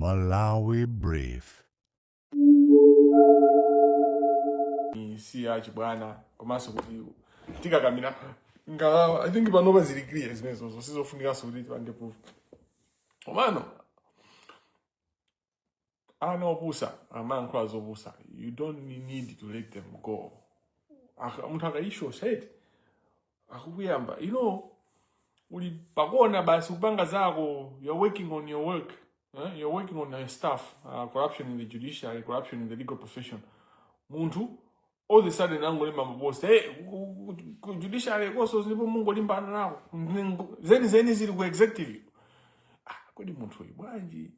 Malawi Brief. Siyachi bwana komanso kuti tikakamira nga I think panopa zili clear zimenezo sizofunika so kuti tipange proof omano ana opusa amankho azopusa you don't need to let them go munthu akaisho said akukuyamba uli pakona basi kupanga zako you're working on your work you're working on your stuff corruption in the judiciary, corruption in the legal profession munthu all of a sudden angolimba mapost judiciary koso zilipo mungu limbana nawo zeni zili ku executive kodi munthu bwanji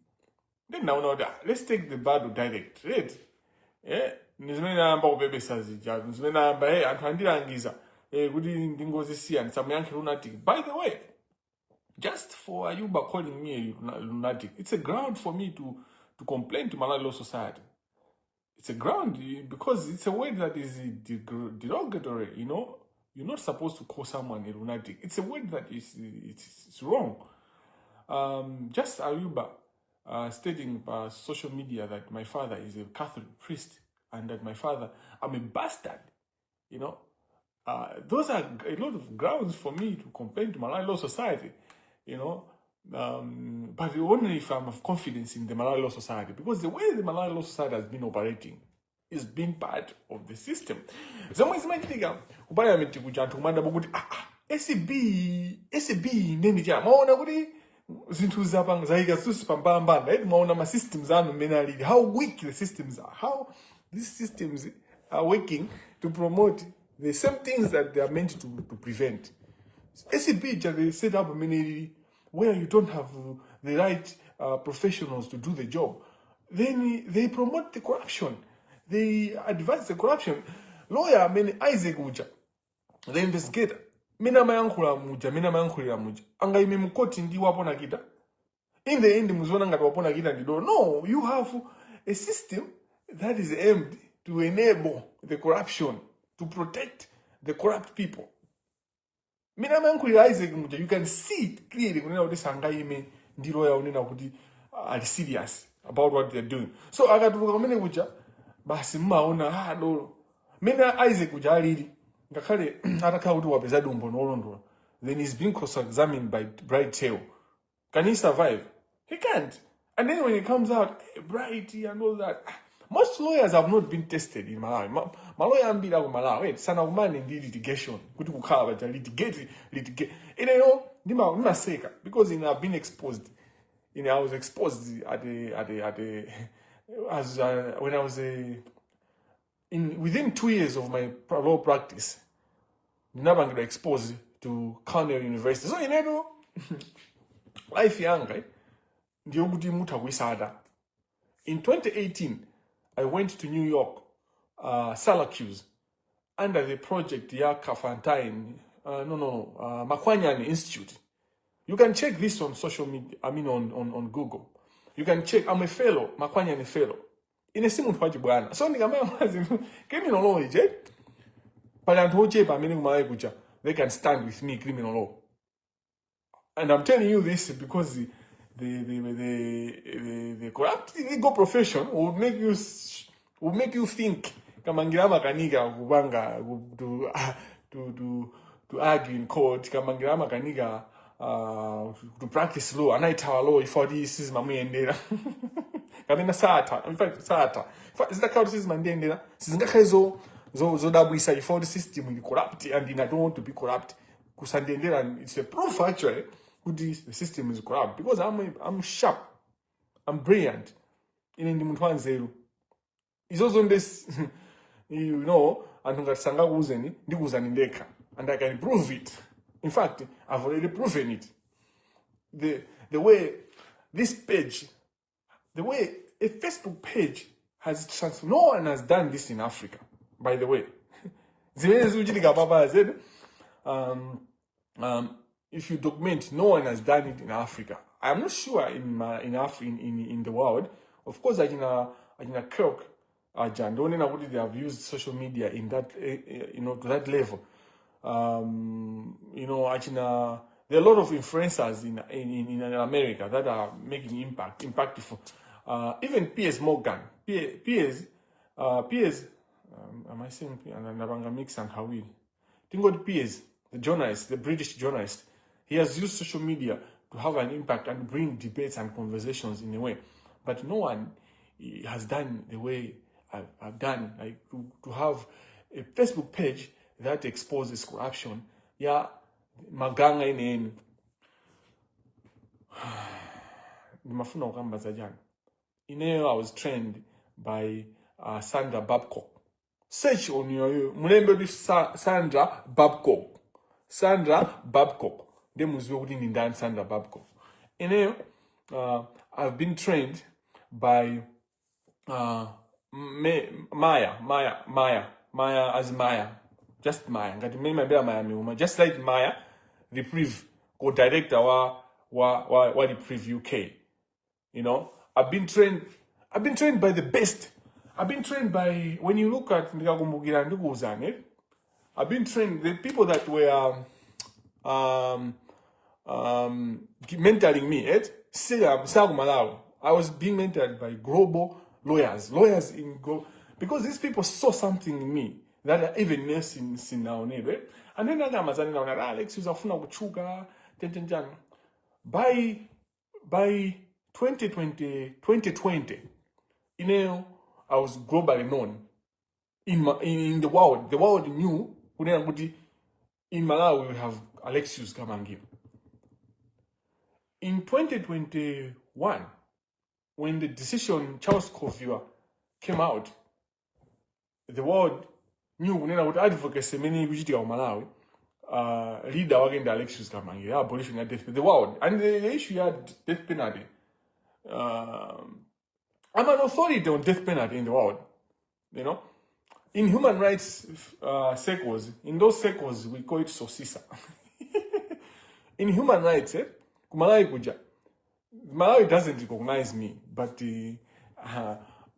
then naona kuti let's take the battle direct right nizimene amba kupepesa zija nizimene amba anthu andilangiza kuti ndingozisiya ndisamuyankhe lunatic. By the way, just for Ayuba calling me a lunatic, it's a ground for me to complain to Malawi Law Society. It's a ground because it's a word that is derogatory, You're not supposed to call someone a lunatic. It's a word that it's wrong. Just Ayuba stating by social media that my father is a Catholic priest and that my father, I'm a bastard, those are a lot of grounds for me to complain to Malawi Law Society, but only if I'm of confidence in the Malawi Law Society, because the way the Malawi Law Society has been operating is being part of the system. Zomwe zimachitika kupaya miti kuchanthu kumanda bokuti SCB ndeni cha maona kuti zinthu zapanga zaika susi pambamba right maona ma systems anu menality how weak the systems are, how these systems are working to promote the same things that they are meant to prevent. SCB they set up a many where you don't have the right professionals to do the job. Then they promote the corruption. They advance the corruption. Lawyer many Isaac Uja, the investigator. Mina mayankhula muja. Anga ime mukoti ndi wapona kita. In the end, muzona ngati wapona kita ndido. No, you have a system that is aimed to enable the corruption, to protect the corrupt people. Mina mayankhula Isaac muja, you can see it clearly kunena kuti sanga ime ndi lawyer unena kuti are serious about what they're doing. So akatuluka kumene kuja basi mmaona dolo. Mina Isaac uja alili ngakhale atakhala kuti wapeza dumbo nolondola, then he's being cross-examined by Bright Tail. Can he survive? He can't. And then when he comes out, Bright and all that, most lawyers have not been tested in Malawi. Malawyer ambira ku Malawi, sana kumane ndi litigation, kuti kukhala baja litigate. Nima seka because I've been exposed. I was exposed when I was within 2 years of my law practice, never got exposed to Cornell University. So life young, right? In 2018, I went to New York, Syracuse, under the project Makwanyani Institute. You can check this on social media, on Google. You can check, I'm a fellow, Makwanyani fellow. In a simu twaji bwana. So criminal law is it? They can stand with me criminal law. And I'm telling you this because the corrupt legal profession will make you think Kamangira makaniga kubanga to argue in court, Kamangira makaniga to practice law, anaitawa law for this is mamuyendera. Kamina sata, in fact sata. Zidakauti sizi mandendera, sizingakhe zo dabwisa for the system will corrupt and I don't want to be corrupt. Kusandendera, it's a proof actually the system is corrupt because I'm sharp, I'm brilliant. In the Wanzeru. It's also in this, and I can prove it. In fact, I've already proven it. The way this page, the way a Facebook page has transformed, no one has done this in Africa, by the way. If you document, no one has done it in Africa. I'm not sure in the world. Of course, I can Kirk, don't know they have used social media in that, to that level. There are a lot of influencers in America that are making impactful. even Piers Morgan, Piers, am I saying Nabanga Mix and Hawil? Tingo Piers, the journalist, the British journalist, he has used social media to have an impact and bring debates and conversations in a way. But no one has done the way I've done, like to have a Facebook page that exposes corruption. Yeah, maganga in mafuna ukamba zajana. I was trained by Sandra Babcock. Search on your mulembe Sandra Babcock. Sandra Babcock. They must be in Sandra Babcock. I've been trained by Maya as Maya. Just Maya. Just like Maya, Reprieve, co-director wa Reprieve UK. You know, I've been trained by the best. I've been trained by, when you look at Kamangira and Guzane, I've been trained, the people that were mentoring me, I was being mentored by global lawyers in global, because these people saw something in me that are even nursing now, right? And then Alex was afuna kuchuka, by 2020, you know, I was globally known in the world. The world knew in Malawi we have Alexius Kamangira. In 2021, when the decision Charles Kofiwa came out, the world knew what advocacy many Judicial Malawi leader against Alexius Kamangira, abolition of death penalty. The world, and the issue had death penalty. I'm an authority on death penalty in the world. You know, in human rights circles, in those circles we call it SOSISA. In human rights, Malawi doesn't recognize me, but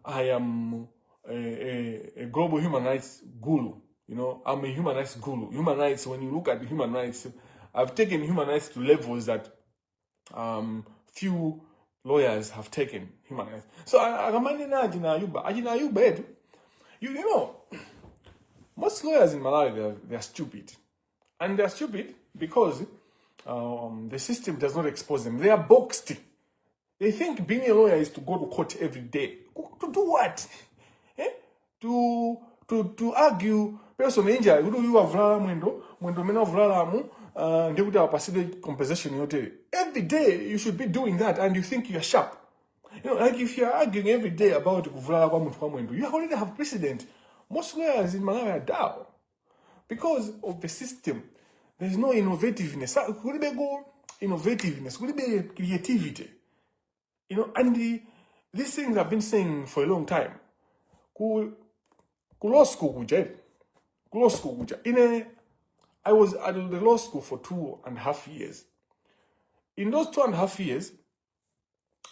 I am a global human rights guru. You know, I'm a human rights guru. Human rights, when you look at the human rights, I've taken human rights to levels that few lawyers have taken human rights. So you know, most lawyers in Malawi, they're stupid. And they're stupid because the system does not expose them. They are boxed. They think being a lawyer is to go to court every day. To do what? Eh? To argue person injury. You have mwendo mena vlala compensation every day. You should be doing that, and you think you're sharp. You know, like if you're arguing every day about you already have precedent. Most lawyers in Malawi are down because of the system. There is no innovativeness. Could be go innovativeness? Could be creativity? You know, and these things I've been saying for a long time. Law school, I was at the law school for 2.5 years. In those 2.5 years,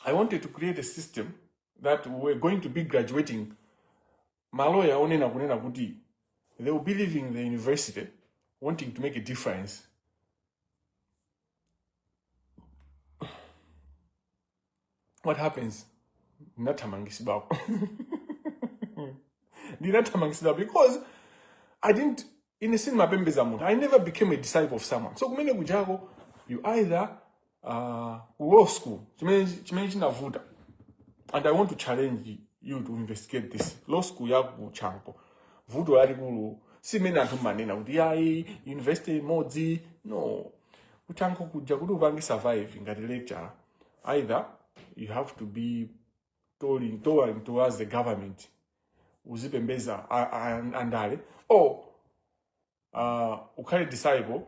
I wanted to create a system that we're going to be graduating. They will be leaving the university wanting to make a difference. What happens? Because I didn't, in a sense, I never became a disciple of someone. So, you either law school, and I want to challenge you to investigate this. Law school, Vudo arigulu, si mena tu manena, university modi, no. Uchanko kujagudu bangi surviving at the lecture. Either you have to be towards the government, uzipembeza andale, or ukari disciple.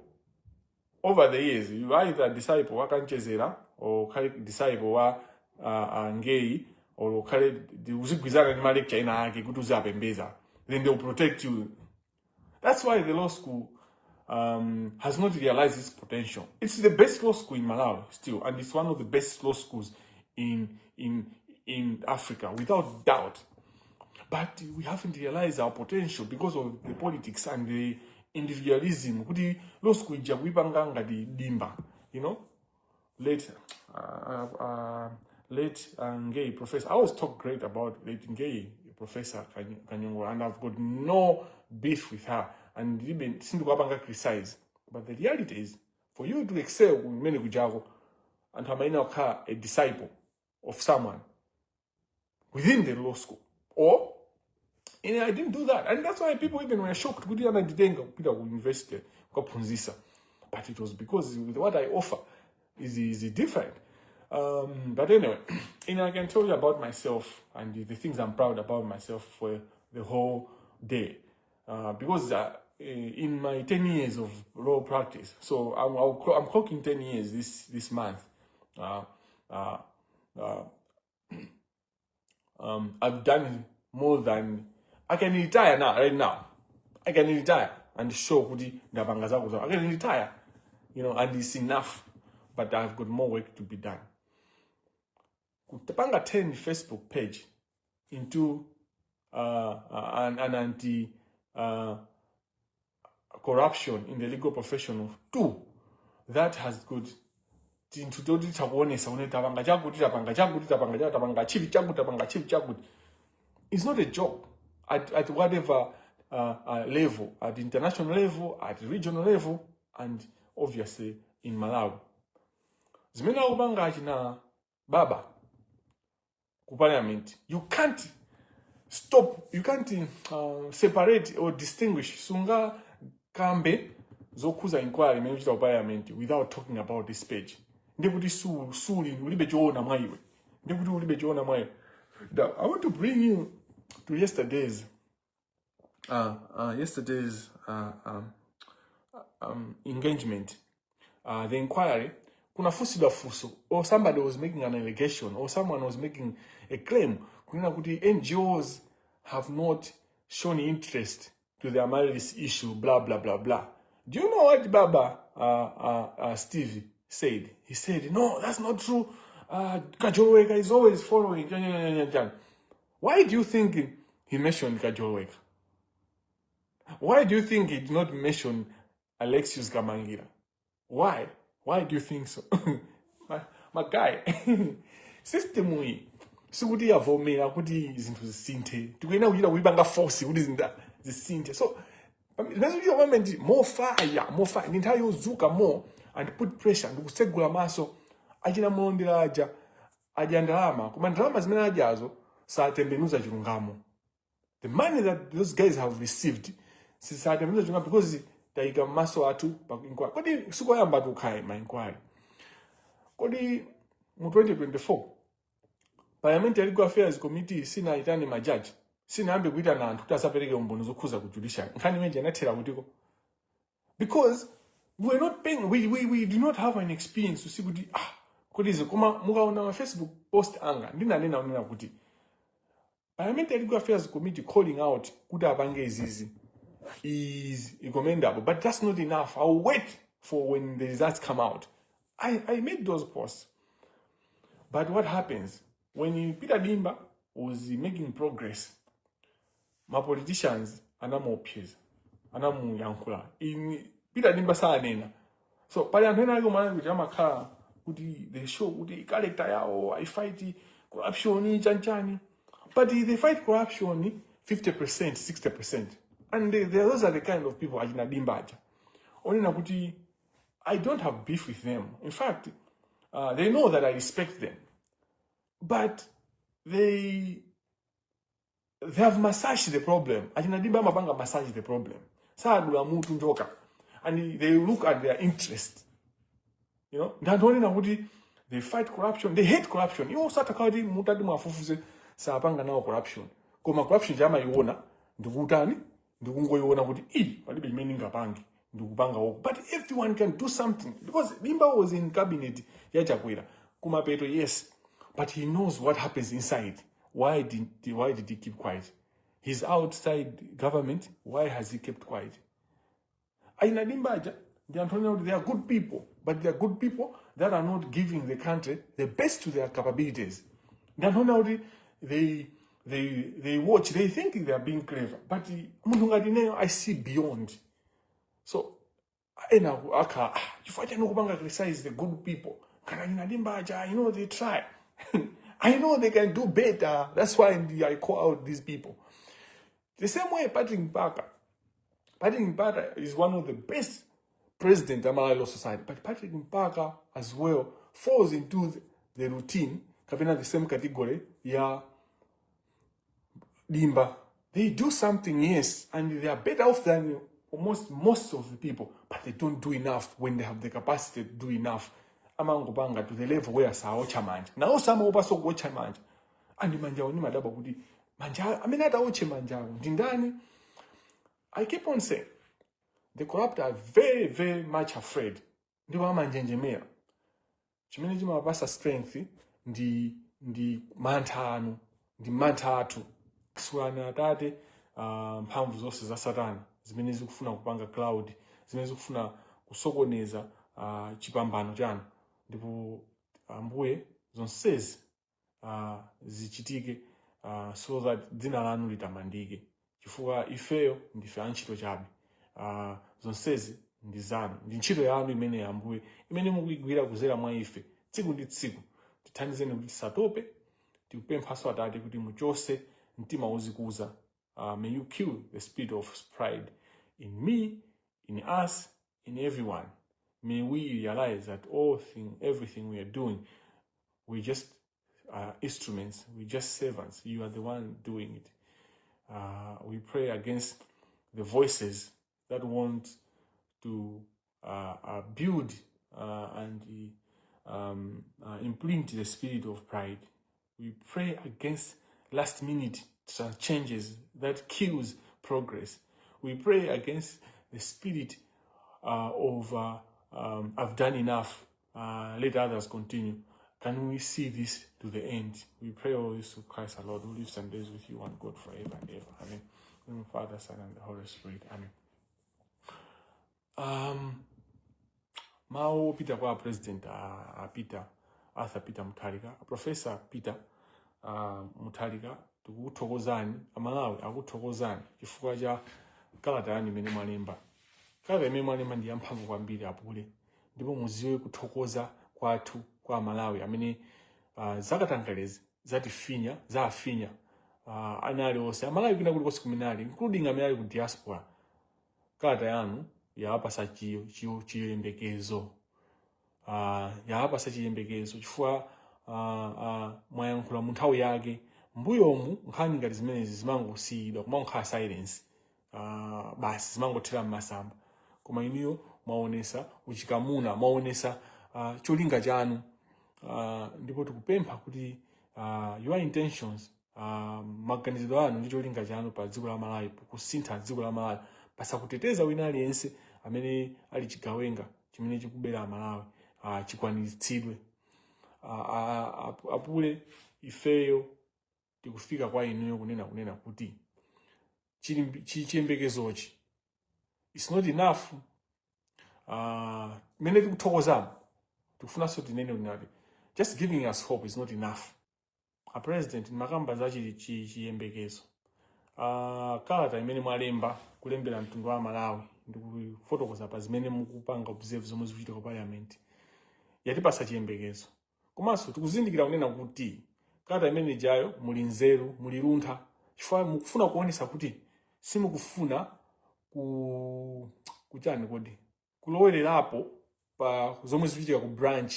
Over the years, you either disciple wakanchezera, or ukari disciple wa ngei, or ukari uzipizana ni lecture ina haki kutuza pembeza. Then they'll protect you. That's why the law school has not realized its potential. It's the best law school in Malawi still, and it's one of the best law schools in Africa, without doubt. But we haven't realized our potential because of the politics and the individualism. Law school you know, later. late Ngei Professor. I always talk great about late Ngei Professor Kanyongo, and I've got no beef with her. And even since I criticize, but the reality is, for you to excel in many kujago, and to a disciple of someone within the law school, or I didn't do that, and that's why people even were shocked. We didn't university, but it was because what I offer is different. But anyway, I can tell you about myself and the things I'm proud about myself for the whole day, because in my 10 years of law practice, so I'm clocking 10 years this month. I've done more than I can retire now. Right now, I can retire and show Kudi Dabangaza. I can retire, and it's enough. But I've got more work to be done. Tapanga 10 Facebook page into an anti corruption in the legal profession of 2 that has good. It's not a job at whatever level, at the international level, at the regional level, and obviously in Malawi. Zimena ubanga na baba ku parliament. You can't stop, you can't separate or distinguish sunga kambe zokuza inquiry menuchita ku parliament without talking about this page. Ndekuti suli ulibe choona mwaiwe. Ndekuti ulibe choona mwaiwe. I want to bring you to yesterday's engagement, the inquiry. Kuna fusida fuso, or somebody was making an allegation, or someone was making a claim. Kuna kuti NGOs have not shown interest to the Amarilis issue, blah blah blah blah. Do you know what Baba Steve said? He said, no, that's not true. Kajolweka is always following. Why do you think he mentioned Kajolweka? Why do you think he did not mention Alexius Kamangira? Why? Why do you think so? my guy, system we sikuti yavomera kuti izinthu zisinthe. Tikuyena kuchita kuipanga force kuti zisinthe. So lazima government more fire. Ninthawi yozuka more and put pressure ndikusegula maso achina mulondera aja ndalama. Koma ndalama zimene ajazo satembenuza chilungamo. The money that those guys have received satembenuza chilungamo because taika maso atu pa inquiry. Kodi sikoyamba tukhale ma inquiry. Kodi mu 2024 Parliamentary Legal Affairs Committee sina itani majaji. Sina ambe kuita na anthu kuti asapereke umboni zokhuza ku judicial. Nkhani imene anathera kutiko. Because we're not paying, we do not have an experience to see kuti kodi izo koma mukaona ma Facebook post anga ndinanena unena kuti Parliamentary Legal Affairs Committee calling out kuti apange izizi is commendable, but that's not enough. I'll wait for when the results come out. I made those posts. But what happens when Peter Dimba was making progress? My politicians anamu peers, anamu yankula. In Peter Dimba sa nena. So parliament na go man kujama ka kuti they show kuti character yao I fight corruption ni chanchani. But they fight corruption 50%, 60%. And those are the kind of people ajina Dimbaja. Only na kuti I don't have beef with them. In fact, they know that I respect them. But they have massaged the problem. Ajina Dimba mabanga massage the problem. Saadula mutu njoka. And they look at their interest. Not only na kuti they fight corruption, they hate corruption. You sata kadi mutadi mafufuze saapanga nao corruption. Koma corruption jama iona ndukutani ndikungoiona kuti palibe imene ngapange ndikupanga woko. But everyone can do something because Dimba was in cabinet ya Chakwera kumapeto, yes, but he knows what happens inside. Why did he keep quiet? He's outside government. Why has he kept quiet? Aina Dimbaja, they are good people, but they are good people that are not giving the country the best to their capabilities. They watch, they think they are being clever, but I see beyond. So, they try. I know they can do better. That's why I call out these people. The same way Patrick Mpata is one of the best president of Malawi Law Society. But Patrick Mpata as well falls into the routine, the same category, yeah, Dimba. They do something, yes, and they are better off than almost most of the people, but they don't do enough when they have the capacity to do enough. Amangobanga to the level where saocha manja. Now some of us watcha manja. And manja oni madaba kuti manja. I mean that oche manja. Dindani. I keep on saying the corrupt are very, very much afraid. Ndiwa manjenjemea. Chimene chimabasa strength ndi mantano, ndi mantatu. Swana tate mphamvu zonse za Satana. Zimene zikufuna kupanga cloud, zimene zikufuna kusokoneza chipambano chanu. Ndipo Ambuye zonsezi zichitike so that dzina lanu litamandike. Chifukwa ifeyo ndife antchito chabe. Zonsezi ndi zanu. Ndi ntchito yanu imene ya Ambuye, imene mukuyigwira kuzera mwa ife. Tsiku ndi tsiku. Tithandizeni kuti tisatope, tikupemphaso Atate kuti muchose mtima wozikuza. May you kill the spirit of pride in me, in us, in everyone. May we realize that everything we are doing, we just instruments, we just servants. You are the one doing it. We pray against the voices that want to build and imprint the spirit of pride. We pray against last-minute changes that kills progress. We pray against the spirit of I've done enough, let others continue. Can we see this to the end? We pray all this to Christ our Lord, who lives and lives with you, one God, forever and ever. Amen. In the name of the Father, Son, and the Holy Spirit. Amen. Mao Peter kwa president Arthur Peter Mutharika, Professor Peter Mutharika, tikuthokozani Amalawi akuthokozani chifukwa cha kalata yanu imene mwalemba. Kalata imene mwalemba ndi yamphamvu kwambiri apule, ndipo muziwe kuthokoza kwathu kwa Malawi amene zakatangalezi zatifinya zafinya anali onse Amalawi kwina kulikonse kumenali, including amene ali ku diaspora. Kalata yanu yapasa chiyembekezo, yapasa chiyembekezo chifukwa mwayankhula mu nthawi yake. Mbuyomu nkhani ngati zimenezi zimangosiyidwa kumankhala silence, basi zimangothera m'masamba. Koma iniyo mwaonesa uchikamuna, mwaonesa cholinga chanu, ndipo tikupempha kuti your intentions, maganizidwe anu ndi cholinga chanu pa dziko la Malawi, kusintha dziko la Malawi, pasakuteteza wina aliyense amene ali chigawenga chimene chikubera Malawi chikwaniritsidwe. Apule ifeyo tikufika kwa inuyo kunena kuti chiyembekezochi it's not enough. Mene tikuthokozamu tikufunanso tinene unati just giving us hope is not enough. A president makamba zachili chiyembekezo. Kalata imene mwalemba kulembera mtundu wa Malawi ndikufotokoza pa zimene mukupanga observe zomwe zikuchitika ku parliament yatipasa chiyembekezo. Komanso tikuzindikira kunena kuti kalata imene jayo muli nzeru, muli luntha, chifukwa mukufuna kuonesa kuti simukufuna kuchani kodi kulowererapo pa zomwe zikuchitika ku branch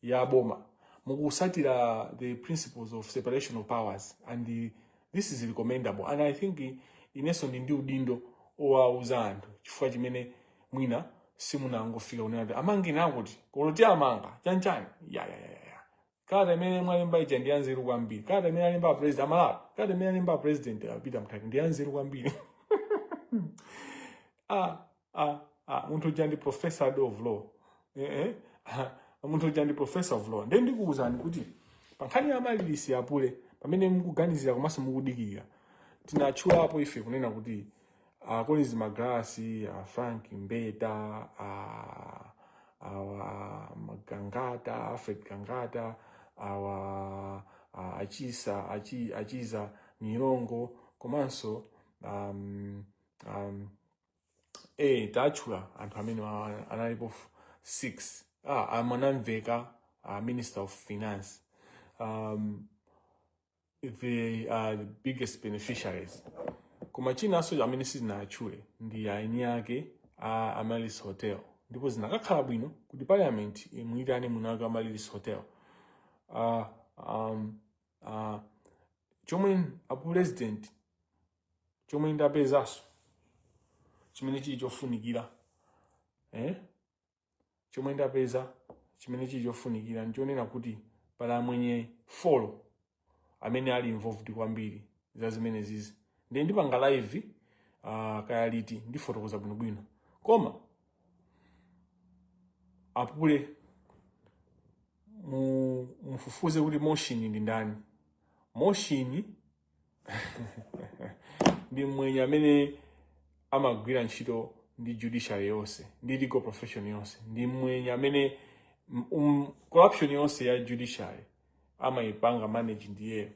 ya boma. Mukusatira the principles of separation of powers, and this is recommendable, and I think ineso ndi udindo owauza anthu chifukwa chimene mwina simunangofika kunena amange nakuti koloti amanga chanchani ya kalata imene mwalemba ija ndi yanzeru kwambiri. Kalata imene alemba president Amalawi, kalata imene alemba president Peter Mutharika ndi yanzeru kwambiri. Munthu uja ndi professor of law. Munthu uja ndi professor of law. Ndiye ndikuwuzani kuti pa nkhani ya malilisi apule pamene mukuganizira komanso mukudikira, tinatchulapo ife kunena kuti Collins Magrasi, Frank Mbeta, Gangata, Fred Gangata, Achiza Mirongo, komanso tachula anthu amene analipo 6. Amanamveka, Minister of Finance, they are the biggest beneficiaries. Koma china so amene sizinachule ndi aini yake a Amaryllis Hotel. Ndipo zinakakhala bwino kuti parliament imuyitane munaka Amaryllis Hotel. Chomwe a president chomwe ndapezaso chimene chili chofunikira chomwe ndapeza chimene chili chofunikira ndichonena kuti pala mwenye folo amene ali involved kwambiri za zimene zizi ndi ndipanga live kaya liti ndifotokoza bwinobwino koma apule mufufuze kuti motion ndi ndani. Motion ndi mwenye amene amagwira ntchito ndi judicial yonse ndi legal profession yonse ndi mwenye amene corruption yonse ya judicial amayipanga manage ndiye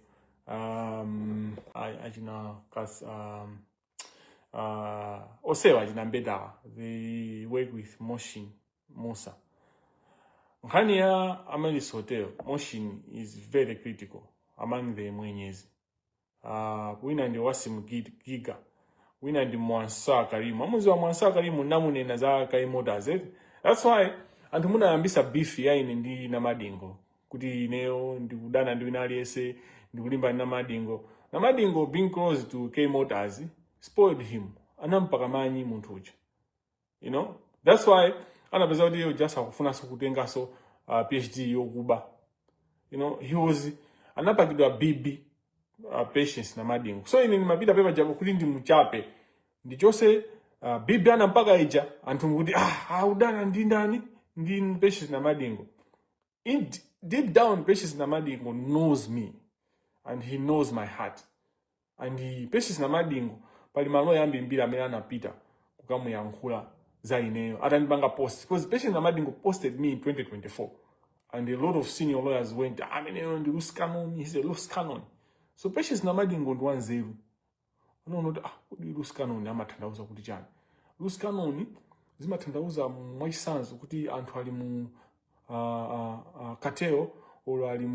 osewa achina Mbeda. They work with Motion Musa. Nkhani ya Amaryllis Hotel, Motion is very critical among the mwenyezi. Wina ndi Wasim Giga, wina ndi Mwansa Karimu. Amuzi wa Mwansa Karimu namunena za Motors. That's why anthu munayambisa beef ya ine ndi Namadingo. Kuti ineyo ndi kudana ndi wina aliyese ndi kulimba Namadingo. Namadingo being close to K Motors spoiled him. Anampaka manyi munthu uja. You know? That's why anapeza kuti yo just akufuna kutenga so PhD yokuba. You know, he was anapakidwa bibi patience Namadingo. So ine mapita pepa jabo kuti ndi muchape. Ndi chose bibi anampaka ija anthu kuti udana ndi ndani ndi patience Namadingo. Deep down patience Namadingo knows me and he knows my heart. And patience Namadingo pali malo yambi mbira amene anapita kukamuyankhula za ineyo atanipanga post because patience Namadingo posted me in 2024 and a lot of senior lawyers went ineyo ndi loose cannon. He's a loose cannon. So patience Namadingo ndi Wanzeru unaona kuti loose cannon amatanthauza kuti chani. Loose cannon zimatanthauza mwachisanzo kuti anthu ali mu kateo olo ali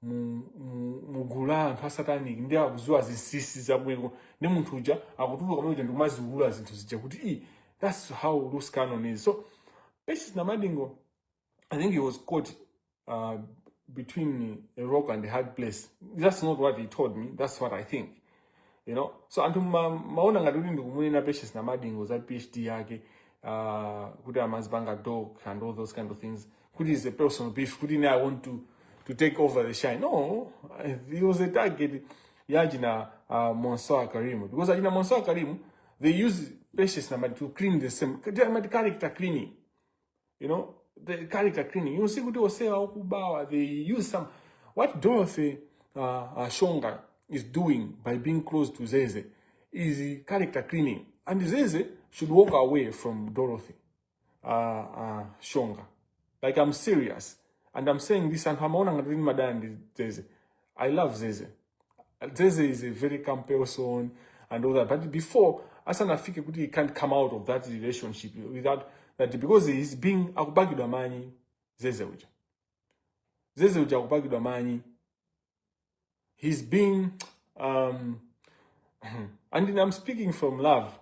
mugula anthu asatanic ndi akuzuwa zisisi zabweko ndi munthu uja akutuluka kuti ndikumaziulula zinthu zija kuti that's how loose cannon is. So patience Namadingo, I think he was caught between a rock and a hard place. That's not what he told me. That's what I think. You know? So anthu maona ngati kuti ndikumunena patience Namadingo za PhD yake kuti amazibanga dog and all those kind of things. Kuti is a personal beef. Kuti I want to take over the shine. No, he was a target. Yajina Monsoa Karimu. Because Ajina Monsoa Karimu, they use patience to clean the same character cleaning. You know, the character cleaning. You see kuti osewa okubawa. They use some what Dorothy Shonga is doing by being close to Zeze is character cleaning. And Zeze should walk away from Dorothy Shonga. Like I'm serious. And I'm saying this and Zeze. I love Zeze. Zeze is a very calm person and all that. But before, Asana Fike he can't come out of that relationship without that because he's being akubagidwa manyi Zeze uja. Zeze uja akubagidwa manyi. He's being and I'm speaking from love.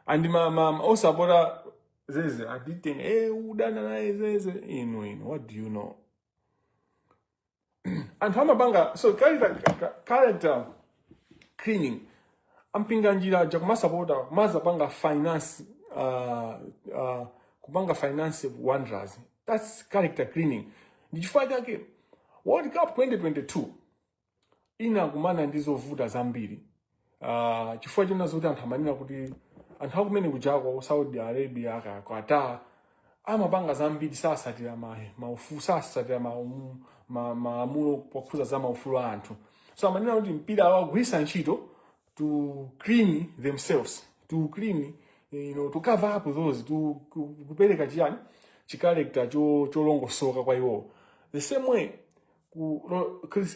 And also about Zeze, I did think, udana na Zeze. What do you know? And Hamabanga, so character cleaning. Ampinga njira jakuma supporta mazabanga finance kubanga finance wanderers. That's character cleaning. Did you find that game? World Cup 2022 ina kumana ndizo vuda zambiri. Chifukwa china zoti anthu amanena kuti anthu akumene kujako Saudi Arabia Qatar amapanga zambiri sasatira maufu sasatira maamulo pokhuza za maufulu anthu. So amanena kuti mpira awagwisa ntchito to clean themselves, to clean, to cover up those, to kupereka chiyani chicharacter cholongosoka kwa iwo. The same way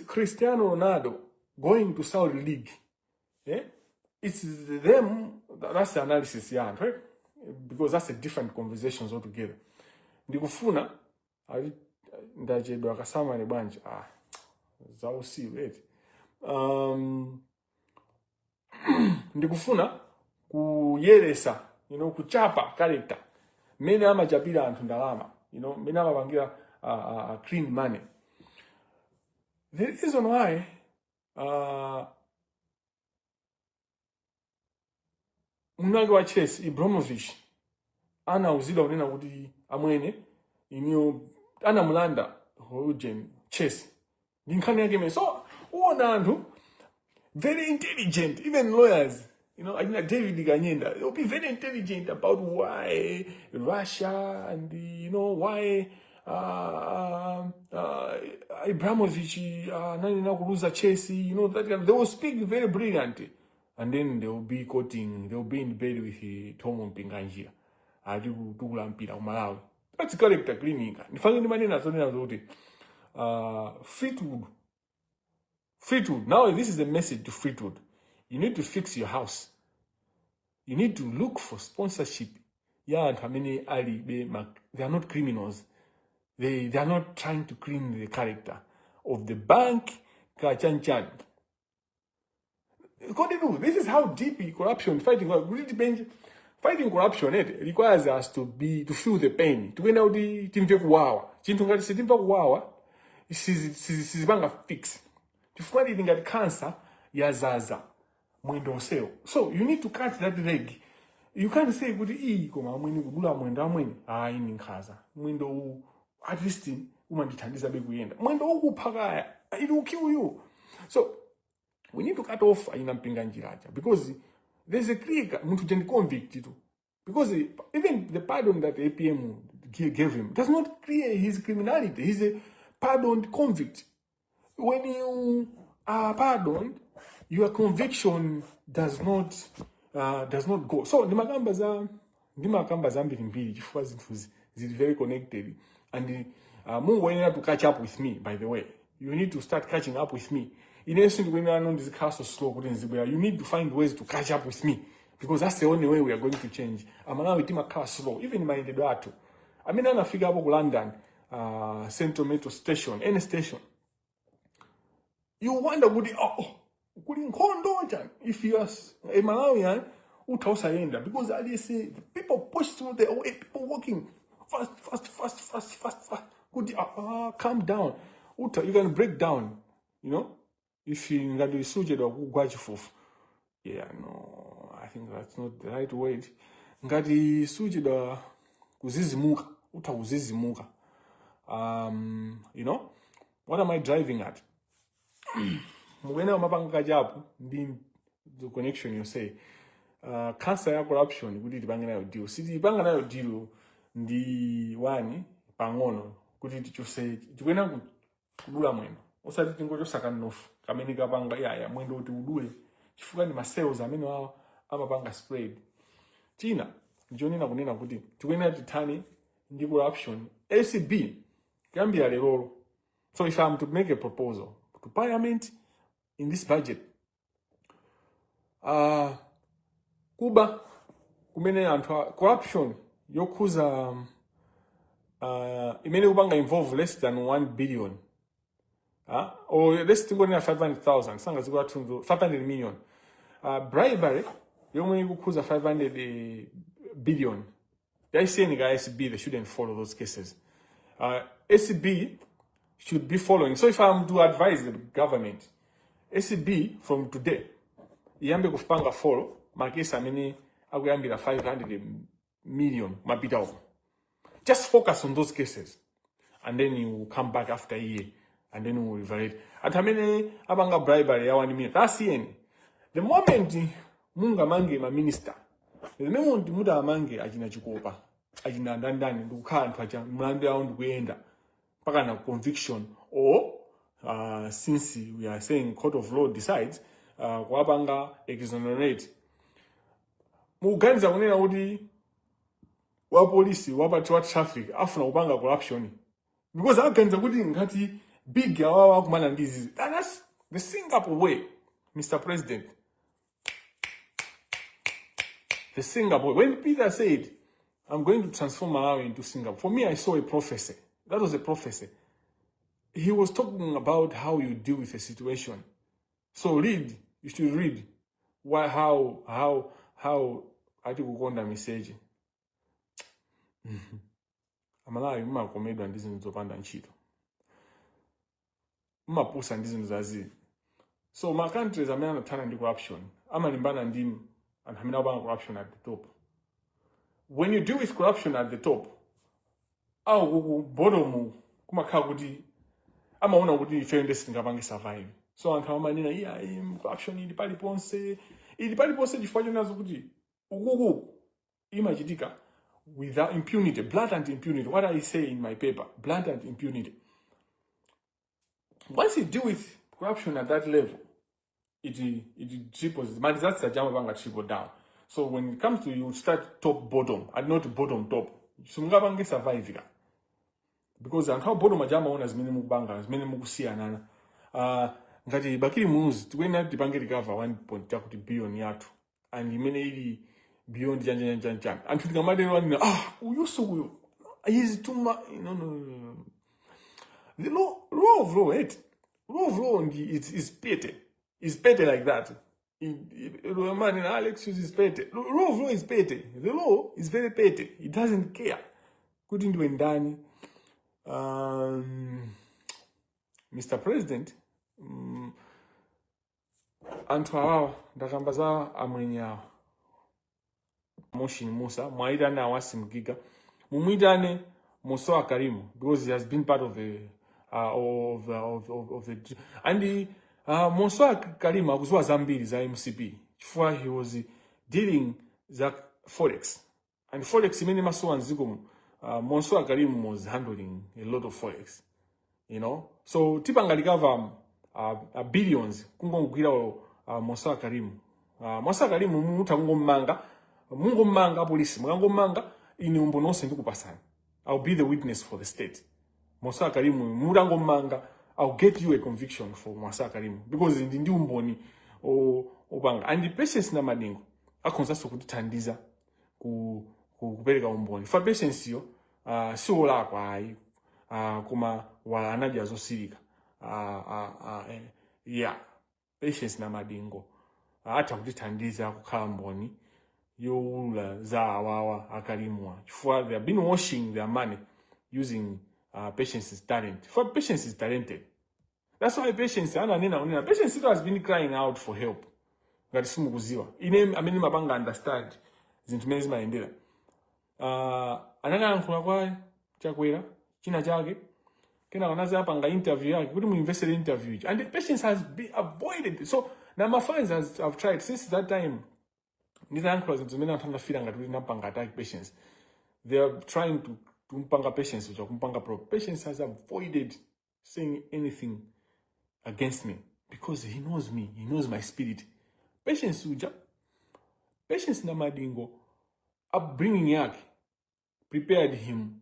Cristiano Ronaldo going to Saudi League, it's them. That's the analysis, right? Because that's a different conversations altogether. Ndikufuna ndachedwa kasamale bwanji zausiku eti ndikufuna kuyeresa kuchapa character mene amachapira anthu ndalama mene amapangira clean money. The reason why mnange wa Chess Ibrahimovic anauzidwa kunena kuti amwene anamulanda Rogen Chess ndi nkhani yake imene. So uwona anthu very intelligent, even lawyers, Ajina David Ganyenda, they'll be very intelligent about why Russia and why Ibrahimovic kuluza Chelsea, that they will speak very brilliantly, and then they will be quoting, they will be in bed with Tom Pinganjia. That's character cleaning. Fleetwood. Now this is a message to Fleetwood. You need to fix your house. You need to look for sponsorship. Yeah, they are not criminals. They are not trying to clean the character of the bank. This is how deep corruption fighting corruption requires us to feel the pain. To win out the fix. To find it in cancer, yazaza. So you need to cut that leg. You can't say good at least it will kill you. So we need to cut off because there's a clear convict. Because even the pardon that APM gave him does not clear his criminality. He's a pardoned convict. When you are pardoned, your conviction does not go. So the makamba zambiri is very connected, and Mungu have to catch up with me. By the way, you need to start catching up with me. In essence, when I know this castle slow, you need to find ways to catch up with me, because that's the only way we are going to change. I'm now with my car slow, even in my Indedato. I mean, I figure out London, Central Metro Station, any station. You wonder, if you are a Malawian, because they say people push through the way, people walking fast. Calm down. You can break down, if you got the sujet or guajifuf. Yeah, no, I think that's not the right word. Ngati sujet kuzizimuka, uzizimuka. What am I driving at? When I'm the connection you say, cancer ya corruption, we did bangana deal. See, bangana deal, the one, pangono, could it you say, when I'm good, also I think go to Sakanoff, Kamenika banga, yeah, window to do it. If you my sales, I'm a banga sprayed. Tina, Johnny Nabunina Goody, to win at the tiny, the corruption, LCB, can be a role. So if I'm to make a proposal to Parliament in this budget, Cuba, kumene anthu corruption yokuza imene ubanga involve less than 1 billion, or let's think on 500,000, sanga zikuwa 500 million. Bribery yomwe ikukuza 500 billion. The ICN SB, they shouldn't follow those cases. SB should be following. So if I'm to advise the government, SB from today, yambe kufanga follow makesa amene akuyambira 500 million mapita uko. Just focus on those cases, and then you will come back after a year, and then we will evaluate. At amene abanga bribery ya 1 million. That's the end. The moment munga mange ma minister, the moment muda mange ajina chikopa, ajina ndandani ndukhala anthu aja mlandu yawo ndikuyenda paka na conviction, or since we are saying court of law decides kwapanga exonerate, muganiza kunena kuti wa police wapati wa traffic afuna kupanga corruption, because aganiza kuti ngati big awawa kumana ndizi. That's the Singapore way, Mr. President. The Singapore, when Peter said, I'm going to transform Malawi into Singapore, for me, I saw a prophecy. That was a prophecy. he was talking about how you deal with a situation. So you should read how I think we message. Amalawi mumakomedwa ndi zinthu zopanda ntchito. Mumapusa ndi zinthu zazili. So my countries amene anathana ndi corruption amalimbana ndi anthu amene akupanga corruption at the top. When you deal with corruption at the top, ku bottom kumakhala kuti amaona kuti ife ndi singapange survive. So anthu amanena corruption ili paliponse chifukwa chonazo kuti ukuku imachitika without impunity, blatant impunity. What I say in my paper, blatant impunity. Once you deal with corruption at that level, it triples. But that's a jam banga triple down. So when it comes to you start top bottom and not bottom top. So mungabange survive because and how bottom ajama ona zimene mukubanga zimene mukusiya nana. Ngati bakiri muzi tukwena tipange recover 1.2 billion yathu and imene ili beyond jan. And to the uyu is too much. No. The law of law is petty. It's petty like that. Man in Alex uses petty. Law of law is petty. The law is very petty. It doesn't care. Couldn't do ndani. Mr. President, anthu awawa ndakambaza amwenyawo. Motion Musa, Mwaidane Awasimgiga, Mumidane Musa Karimu, because he has been part of the and the Musa Karima was Zambiri, the MCP, before he was dealing the Forex. And Forex, many Maso and Zigum, Musa Karim was handling a lot of Forex, you know. So Tipangaligava billions, Kungo Gira Musa Karim. Musa Karim Mutango Manga. Mungu manga police, mungu manga ini umbono sendu kupasana. I'll be the witness for the state. Musa Karimu, murango manga, I'll get you a conviction for Musa Karimu because in the umboni banga. And the patience na madingo, akonzaso kutitandiza kupereka umboni. For patience yo, si ola kwa ai, kuma wala anadia zosirika. Yeah, patience na madingo. Ata kutitandiza kukhala mboni. Yola Zawawa Akarimwa. For they have been washing their money using patience is talent. For patience is talented. That's why patience has been crying out for help. Gadisimuguziwa. Ine ameni mabanga understand. Zintumezi maendela. Ananga nkula kwa chakwera china chake. Kena wanaza hapa interview yake. Kuti mu invested interview. And the patience has been avoided. So now my friends have tried since that time. They are trying to mpanga patience, which patience has avoided saying anything against me because he knows me, he knows my spirit. Patience namadingo upbringing yak prepared him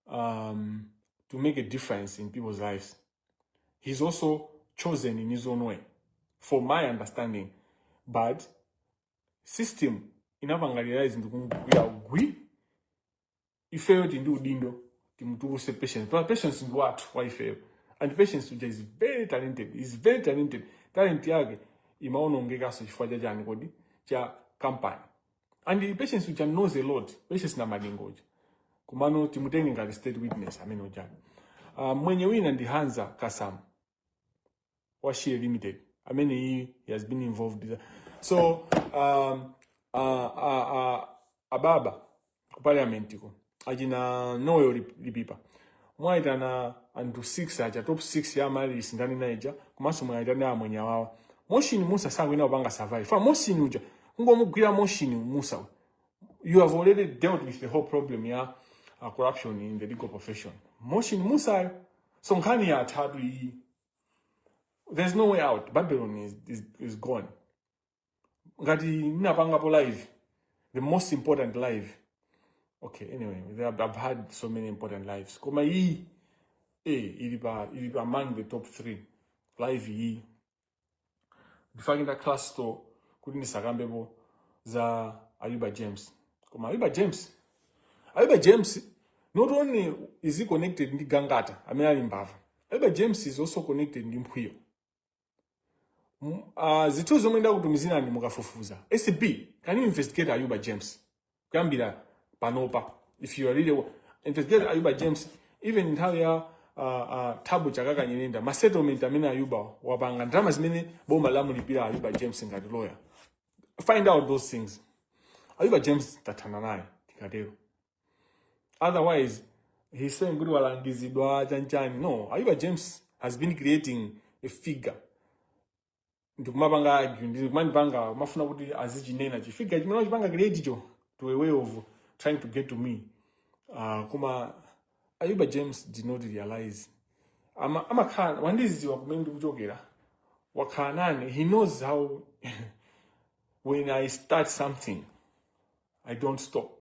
to make a difference in people's lives. He's also chosen in his own way, for my understanding, but system inavangalirize ndikuya gwi ifeyo into dindo timutuse patience. But patience is what why fail. And patience is very talented. He's very talented. Talent yake imaonongeka so chifukwa chani kodi cha company. And the patience which knows a lot. Patience na madingoja. Kumano timutenge ngati state witness ameno jani. Mwenye wina ndi Hanza Kasam. Washie Limited. He has been involved with. So ababa parliament ko ajina noyo lipipa mwaita na andu 6 aja top 6 ya mali sindani naija kumaso mwaita na mwenya wawa motion Musa sangu ina banga survive fa motion uja ngo mugwira motion Musa you have already dealt with the whole problem ya corruption in the legal profession. Motion Musa so nkani ya tatu hii. There's no way out. Babylon is gone. Ngati ninapanga po live, the most important live. Okay, anyway, I've had so many important lives. Koma hii, ilipa among the top 3 live hii. Bifaginda class store kudini sakambebo za Ayuba James. Koma Ayuba James not only is he connected ndi Gangata, amena limbava. Ayuba James is also connected ndi Mphwiyo. Zithu zomwe ndakutumizira ndi mukafufuza. SB, can you investigate Ayuba James? Kuyambira panopa. If you are really investigate Ayuba James, even in how ya Tabu Chakaka Nyinenda, ma settlement amene Ayuba wapanga ndalama zimene boma lamulipira Ayuba James ngati lawyer. Find out those things. Ayuba James tatana naye tikatero. Otherwise, he's saying good walangizidwa chanchani. No, Ayuba James has been creating a figure. Ndikumapanga argue, ndikumapanga mafuna kuti azichinena chifigure chimene chipanga create cho to a way of trying to get to me. Kuma Ayuba James did not realize. Amakhan wandiziwa kumene ndikuchokera. Wakhanane, he knows how when I start something, I don't stop.